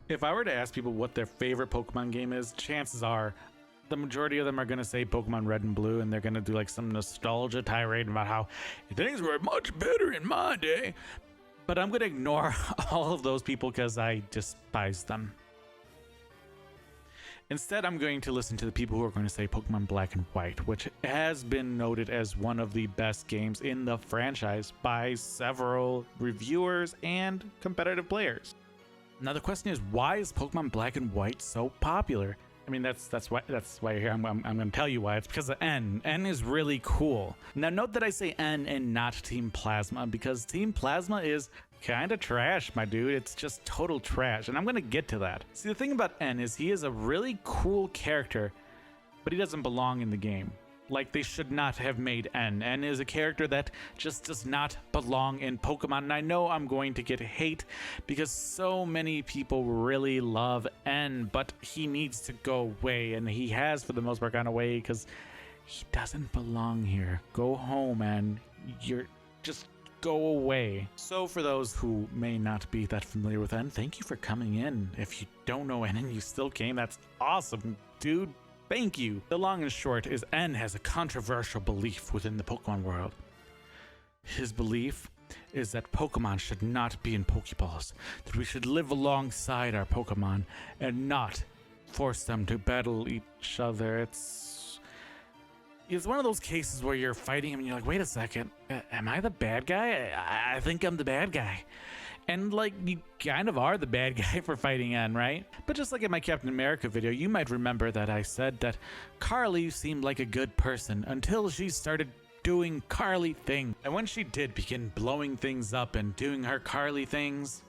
If I were to ask people what their favorite Pokemon game is, chances are the majority of them are going to say Pokemon Red and Blue, and they're going to do like some nostalgia tirade about how things were much better in my day. But I'm going to ignore all of those people because I despise them. Instead, I'm going to listen to the people who are going to say Pokemon Black and White, which has been noted as one of the best games in the franchise by several reviewers and competitive players. Now the question is, why is Pokemon Black and White so popular? I mean, that's why you're here. I'm going to tell you why. It's because of N. N is really cool. Now note that I say N and not Team Plasma, because Team Plasma is kind of trash, my dude. It's just total trash, and I'm going to get to that. See, the thing about N is he is a really cool character, but he doesn't belong in the game. Like, they should not have made N. N is a character that just does not belong in Pokemon, and I know I'm going to get hate because so many people really love N, but he needs to go away, and he has for the most part gone away because he doesn't belong here. Go home, N. You're just go away. So for those who may not be that familiar with N, thank you for coming in. If you don't know N and you still came, that's awesome, dude. Thank you. The long and short is N has a controversial belief within the Pokemon world. His belief is that Pokemon should not be in Pokeballs, that we should live alongside our Pokemon and not force them to battle each other. It's one of those cases where you're fighting him and you're like, wait a second, am I the bad guy? I think I'm the bad guy. And like, you kind of are the bad guy for fighting N, right? But just like in my Captain America video, you might remember that I said that Carly seemed like a good person until she started doing Carly things. And when she did begin blowing things up and doing her Carly things,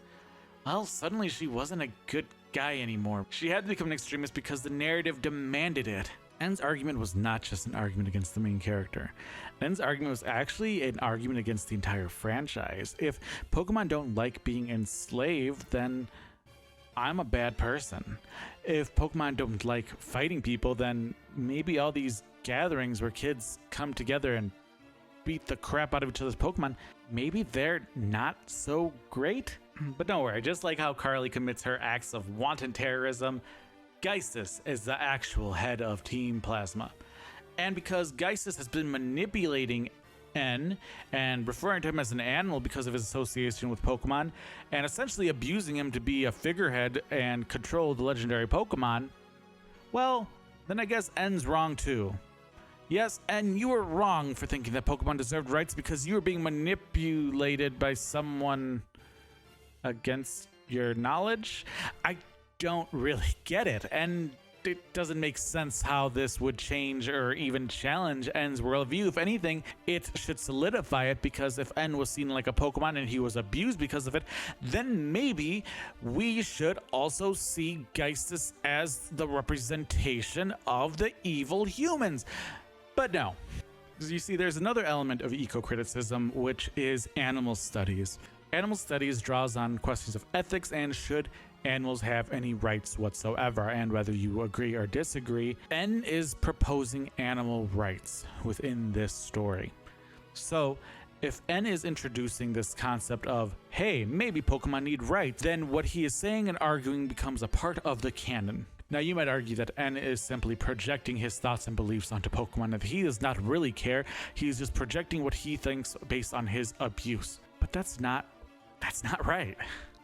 well, suddenly she wasn't a good guy anymore. She had to become an extremist because the narrative demanded it. N's argument was not just an argument against the main character. N's argument was actually an argument against the entire franchise. If Pokemon don't like being enslaved, then I'm a bad person. If Pokemon don't like fighting people, then maybe all these gatherings where kids come together and beat the crap out of each other's Pokemon, maybe they're not so great. But don't worry, just like how Carly commits her acts of wanton terrorism, Geistis is the actual head of Team Plasma. And because Geistis has been manipulating N and referring to him as an animal because of his association with Pokemon, and essentially abusing him to be a figurehead and control the legendary Pokemon, well, then I guess N's wrong too. Yes, and you were wrong for thinking that Pokemon deserved rights because you were being manipulated by someone against your knowledge. I don't really get it, and it doesn't make sense how this would change or even challenge N's worldview. If anything, it should solidify it, because if N was seen like a Pokemon and he was abused because of it, then maybe we should also see Geistis as the representation of the evil humans. But no. You see, there's another element of eco-criticism, which is animal studies. Animal studies draws on questions of ethics and should animals have any rights whatsoever, and whether you agree or disagree, N is proposing animal rights within this story. So if N is introducing this concept of, hey, maybe Pokemon need rights, then what he is saying and arguing becomes a part of the canon. Now you might argue that N is simply projecting his thoughts and beliefs onto Pokemon, and he does not really care. He's just projecting what he thinks based on his abuse. But that's not right.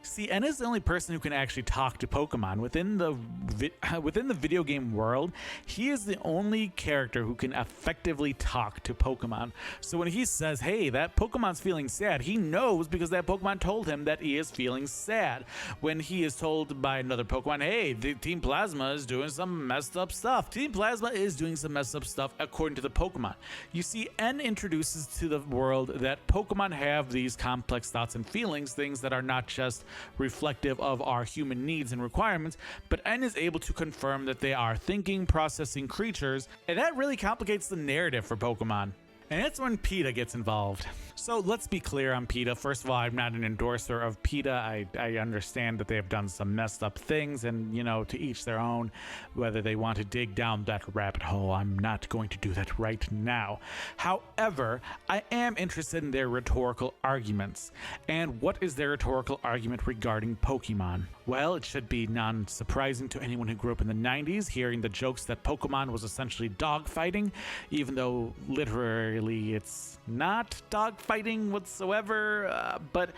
See, N is the only person who can actually talk to Pokemon. Within the video game world, he is the only character who can effectively talk to Pokemon. So when he says, hey, that Pokemon's feeling sad, he knows because that Pokemon told him that he is feeling sad. When he is told by another Pokemon, hey, the Team Plasma is doing some messed up stuff. Team Plasma is doing some messed up stuff according to the Pokemon. You see, N introduces to the world that Pokemon have these complex thoughts and feelings, things that are not just reflective of our human needs and requirements, but N is able to confirm that they are thinking, processing creatures, and that really complicates the narrative for Pokemon. And it's when PETA gets involved. So let's be clear on PETA. First of all, I'm not an endorser of PETA. I understand that they have done some messed up things, and, to each their own, whether they want to dig down that rabbit hole. I'm not going to do that right now. However, I am interested in their rhetorical arguments. And what is their rhetorical argument regarding Pokemon? Well, it should be non-surprising to anyone who grew up in the 90s, hearing the jokes that Pokemon was essentially dogfighting, even though literally it's not dogfighting whatsoever, but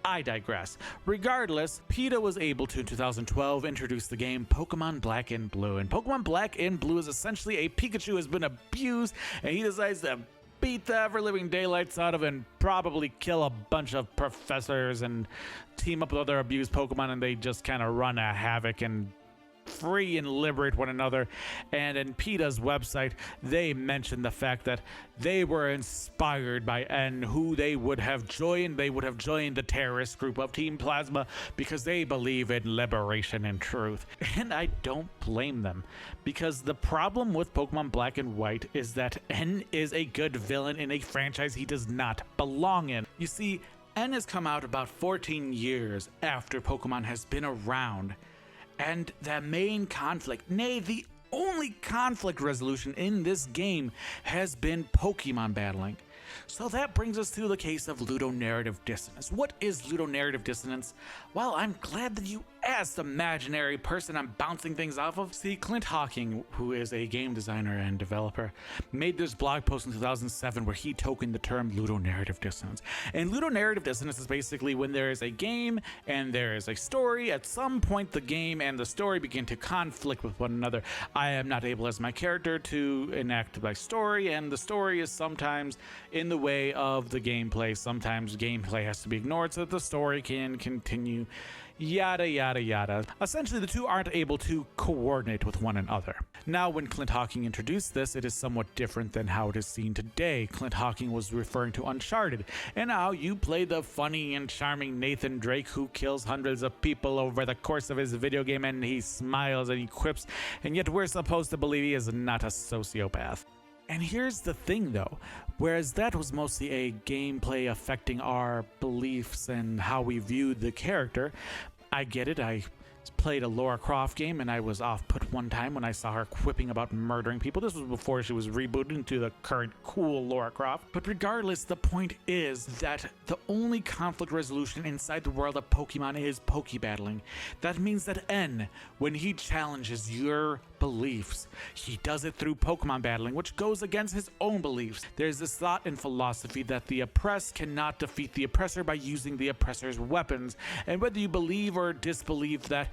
I digress. Regardless, PETA was able to, in 2012, introduce the game Pokemon Black and Blue. And Pokemon Black and Blue is essentially a Pikachu has been abused, and he decides to beat the ever-living daylights out of and probably kill a bunch of professors and team up with other abused Pokemon, and they just kind of run a havoc and free and liberate one another. And in PETA's website, they mentioned the fact that they were inspired by N, who they would have joined. They would have joined the terrorist group of Team Plasma because they believe in liberation and truth. And I don't blame them, because the problem with Pokemon Black and White is that N is a good villain in a franchise he does not belong in. You see, N has come out about 14 years after Pokemon has been around. And the main conflict, nay, the only conflict resolution in this game has been Pokemon battling. So that brings us to the case of ludonarrative dissonance. What is ludonarrative dissonance? Well, I'm glad that you asked, imaginary person I'm bouncing things off of. See, Clint Hawking, who is a game designer and developer, made this blog post in 2007 where he tokened the term ludonarrative dissonance. And ludonarrative dissonance is basically when there is a game and there is a story. At some point, the game and the story begin to conflict with one another. I am not able as my character to enact my story, and the story is sometimes in the way of the gameplay. Sometimes gameplay has to be ignored so that the story can continue, yada yada yada. Essentially, the two aren't able to coordinate with one another. Now, when Clint Hawking introduced this, it is somewhat different than how it is seen today. Clint Hawking was referring to Uncharted, and now you play the funny and charming Nathan Drake who kills hundreds of people over the course of his video game, and he smiles and he quips, and yet we're supposed to believe he is not a sociopath. And here's the thing though, whereas that was mostly a gameplay affecting our beliefs and how we viewed the character, I get it. I played a Lara Croft game and I was off put one time when I saw her quipping about murdering people. This was before she was rebooted into the current cool Lara Croft. But regardless, the point is that the only conflict resolution inside the world of Pokemon is Pokebattling. That means that N, when he challenges your beliefs, he does it through Pokemon battling, which goes against his own beliefs. There's this thought and philosophy that the oppressed cannot defeat the oppressor by using the oppressor's weapons. And whether you believe or disbelieve that,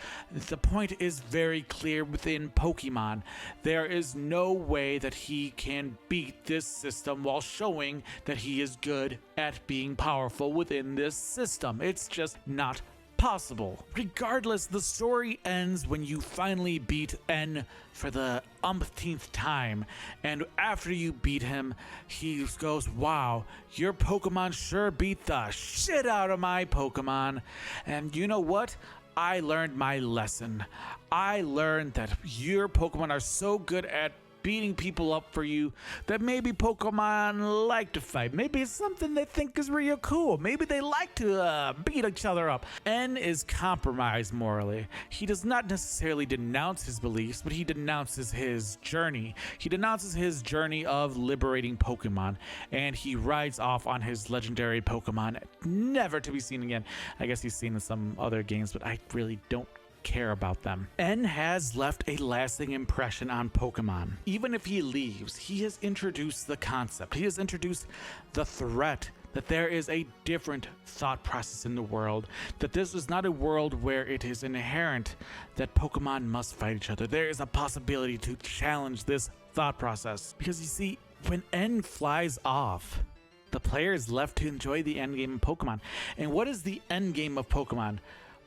the point is very clear within Pokemon. There is no way that he can beat this system while showing that he is good at being powerful within this system. It's just not possible. Regardless, the story ends when you finally beat N for the umpteenth time, and after you beat him, he goes, "Wow, your Pokemon sure beat the shit out of my Pokemon." And you know what? I learned my lesson. I learned that your Pokemon are so good at beating people up for you that maybe Pokemon like to fight. Maybe it's something they think is real cool. Maybe they like to beat each other up. N is compromised morally. He does not necessarily denounce his beliefs, but he denounces his journey. He denounces his journey of liberating Pokemon, and he rides off on his legendary Pokemon, never to be seen again. I guess he's seen in some other games, but I really don't care about them. N has left a lasting impression on Pokemon. Even if he leaves, he has introduced the concept. He has introduced the threat that there is a different thought process in the world, that this is not a world where it is inherent that Pokemon must fight each other. There is a possibility to challenge this thought process. Because you see, when N flies off, the player is left to enjoy the end game of Pokemon. And what is the end game of Pokemon?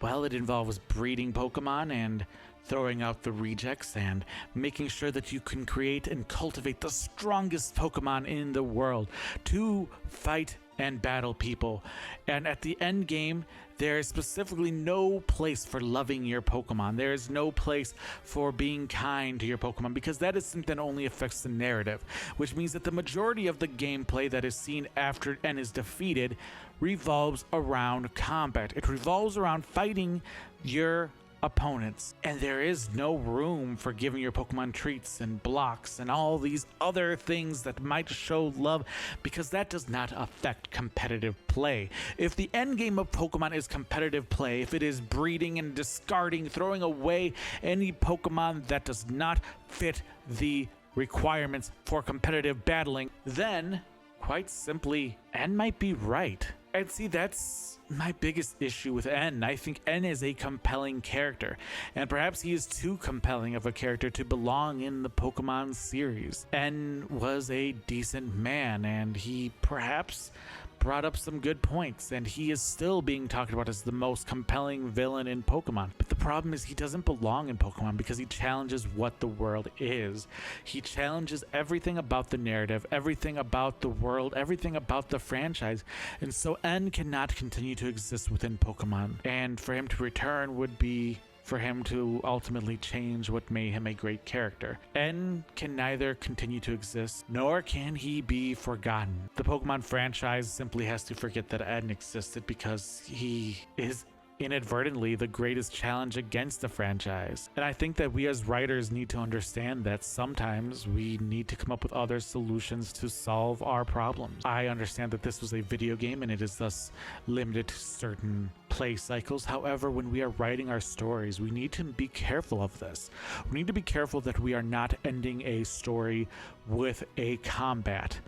Well, it involves breeding Pokemon and throwing out the rejects and making sure that you can create and cultivate the strongest Pokemon in the world to fight and battle people. And at the end game, there is specifically no place for loving your Pokemon. There is no place for being kind to your Pokemon, because that is something that only affects the narrative, which means that the majority of the gameplay that is seen after N is defeated revolves around combat. It revolves around fighting your opponents, and there is no room for giving your Pokemon treats and blocks and all these other things that might show love, because that does not affect competitive play. If the end game of Pokemon is competitive play, if it is breeding and discarding, throwing away any Pokemon that does not fit the requirements for competitive battling, then quite simply N might be right. And see, that's my biggest issue with N. I think N is a compelling character, and perhaps he is too compelling of a character to belong in the Pokemon series. N was a decent man, and he perhaps brought up some good points, and he is still being talked about as the most compelling villain in Pokemon. But the problem is he doesn't belong in Pokemon because he challenges what the world is. He challenges everything about the narrative, everything about the world, everything about the franchise, and so N cannot continue to exist within Pokemon. And for him to return would be for him to ultimately change what made him a great character. N can neither continue to exist, nor can he be forgotten. The Pokemon franchise simply has to forget that N existed, because he is inadvertently the greatest challenge against the franchise. And I think that we as writers need to understand that sometimes we need to come up with other solutions to solve our problems. I understand that this was a video game and it is thus limited to certain play cycles. However, when we are writing our stories, we need to be careful of this. We need to be careful that we are not ending a story with a combat,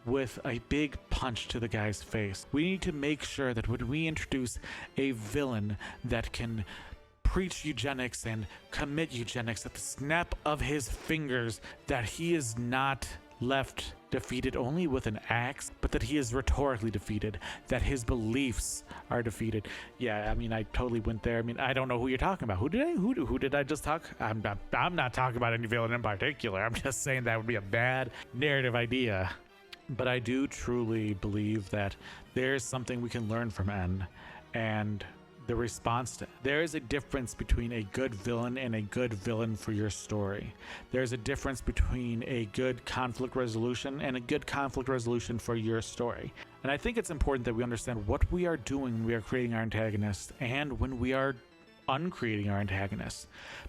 with a big punch to the guy's face. We need to make sure that when we introduce a villain that can preach eugenics and commit eugenics at the snap of his fingers, that he is not left defeated only with an axe, but that he is rhetorically defeated, that his beliefs are defeated. Yeah, I mean, I totally went there. I mean, I don't know who you're talking about. Who did I just talk? I'm not talking about any villain in particular. I'm just saying that would be a bad narrative idea. But I do truly believe that there's something we can learn from N, and the response to there is a difference between a good villain and a good villain for your story. There's a difference between a good conflict resolution and a good conflict resolution for your story. And I think it's important that we understand what we are doing when we are creating our antagonist and when we are uncreating our antagonists.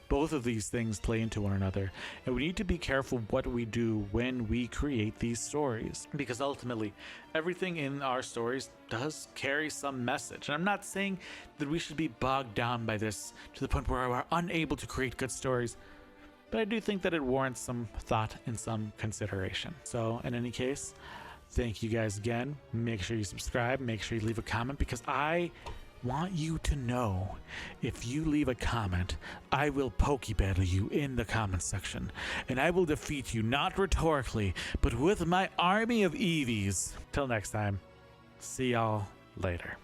Both of these things play into one another, and we need to be careful what we do when we create these stories, because ultimately everything in our stories does carry some message. And I'm not saying that we should be bogged down by this to the point where we're unable to create good stories, but I do think that it warrants some thought and some consideration. So in any case, thank you guys again. Make sure you subscribe, make sure you leave a comment, because I want you to know, if you leave a comment, I will Pokebattle you in the comment section, and I will defeat you not rhetorically, but with my army of Eevees. Till next time, see y'all later.